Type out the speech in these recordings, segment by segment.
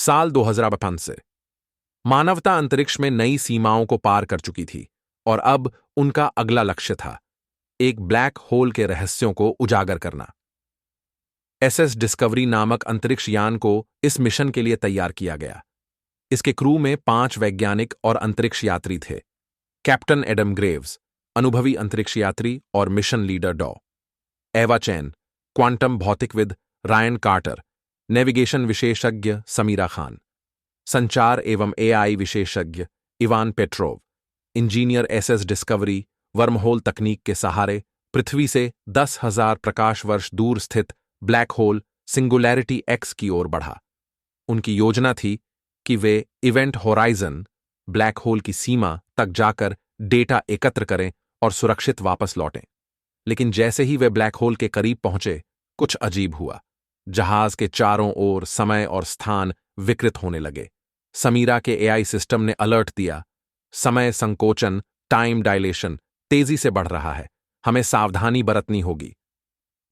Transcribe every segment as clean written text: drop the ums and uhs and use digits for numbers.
साल 2055 से मानवता अंतरिक्ष में नई सीमाओं को पार कर चुकी थी और अब उनका अगला लक्ष्य था एक ब्लैक होल के रहस्यों को उजागर करना। एसएस डिस्कवरी नामक अंतरिक्ष यान को इस मिशन के लिए तैयार किया गया। इसके क्रू में 5 वैज्ञानिक और अंतरिक्ष यात्री थे। कैप्टन एडम ग्रेव्स, अनुभवी अंतरिक्ष यात्री और मिशन लीडर डॉ. एवा चैन, क्वांटम भौतिकविद रायन कार्टर, नेविगेशन विशेषज्ञ समीरा खान, संचार एवं एआई विशेषज्ञ Ivan Petrov, engineer SS Discovery wormhole तकनीक के सहारे पृथ्वी से 10,000 प्रकाश वर्ष दूर स्थित ब्लैक होल सिंगुलैरिटी एक्स की ओर बढ़ा। उनकी योजना थी कि वे इवेंट होराइजन ब्लैक होल की सीमा तक जाकर डेटा एकत्र करें और सुरक्षित वापस लौटें। लेकिन जैसे ही वे ब्लैक होल के करीब पहुंचे, कुछ अजीब हुआ। जहाज के चारों ओर समय और स्थान विकृत होने लगे। समीरा के एआई सिस्टम ने अलर्ट दिया, समय संकोचन टाइम डायलेशन तेजी से बढ़ रहा है, हमें सावधानी बरतनी होगी।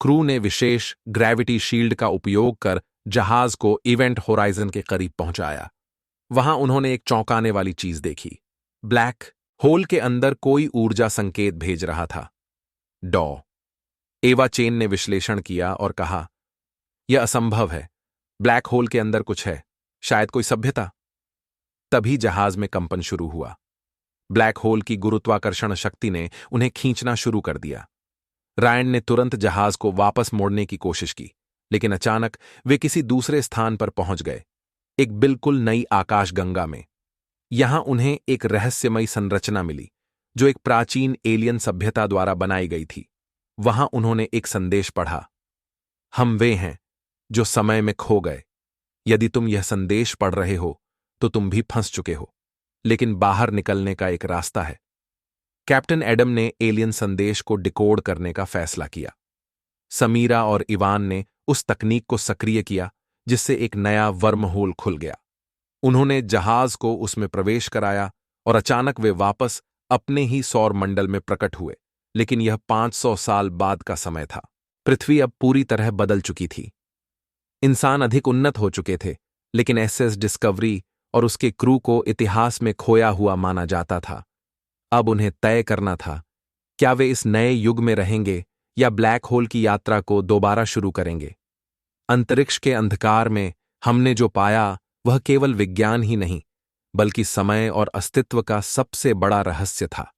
क्रू ने विशेष ग्रेविटी शील्ड का उपयोग कर जहाज को इवेंट होराइजन के करीब पहुंचाया। वहां उन्होंने एक चौंकाने वाली चीज देखी। ब्लैक होल के अंदर कोई ऊर्जा संकेत भेज रहा था। डॉ. एवा चेन ने विश्लेषण किया और कहा, यह असंभव है। ब्लैक होल के अंदर कुछ है, शायद कोई सभ्यता। तभी जहाज में कंपन शुरू हुआ। ब्लैक होल की गुरुत्वाकर्षण शक्ति ने उन्हें खींचना शुरू कर दिया। रायन ने तुरंत जहाज को वापस मोड़ने की कोशिश की, लेकिन अचानक वे किसी दूसरे स्थान पर पहुंच गए, एक बिल्कुल नई आकाशगंगा में। यहां उन्हें एक रहस्यमयी संरचना मिली जो एक प्राचीन एलियन सभ्यता द्वारा बनाई गई थी। वहां उन्होंने एक संदेश पढ़ा, हम वे हैं जो समय में खो गए। यदि तुम यह संदेश पढ़ रहे हो तो तुम भी फंस चुके हो, लेकिन बाहर निकलने का एक रास्ता है। कैप्टन एडम ने एलियन संदेश को डिकोड करने का फैसला किया। समीरा और इवान ने उस तकनीक को सक्रिय किया जिससे एक नया वर्महोल खुल गया। उन्होंने जहाज को उसमें प्रवेश कराया और अचानक वे वापस अपने ही सौर मंडल में प्रकट हुए। लेकिन यह 500 साल बाद का समय था। पृथ्वी अब पूरी तरह बदल चुकी थी। इंसान अधिक उन्नत हो चुके थे, लेकिन एसएस डिस्कवरी और उसके क्रू को इतिहास में खोया हुआ माना जाता था। अब उन्हें तय करना था, क्या वे इस नए युग में रहेंगे या ब्लैक होल की यात्रा को दोबारा शुरू करेंगे। अंतरिक्ष के अंधकार में हमने जो पाया वह केवल विज्ञान ही नहीं, बल्कि समय और अस्तित्व का सबसे बड़ा रहस्य था।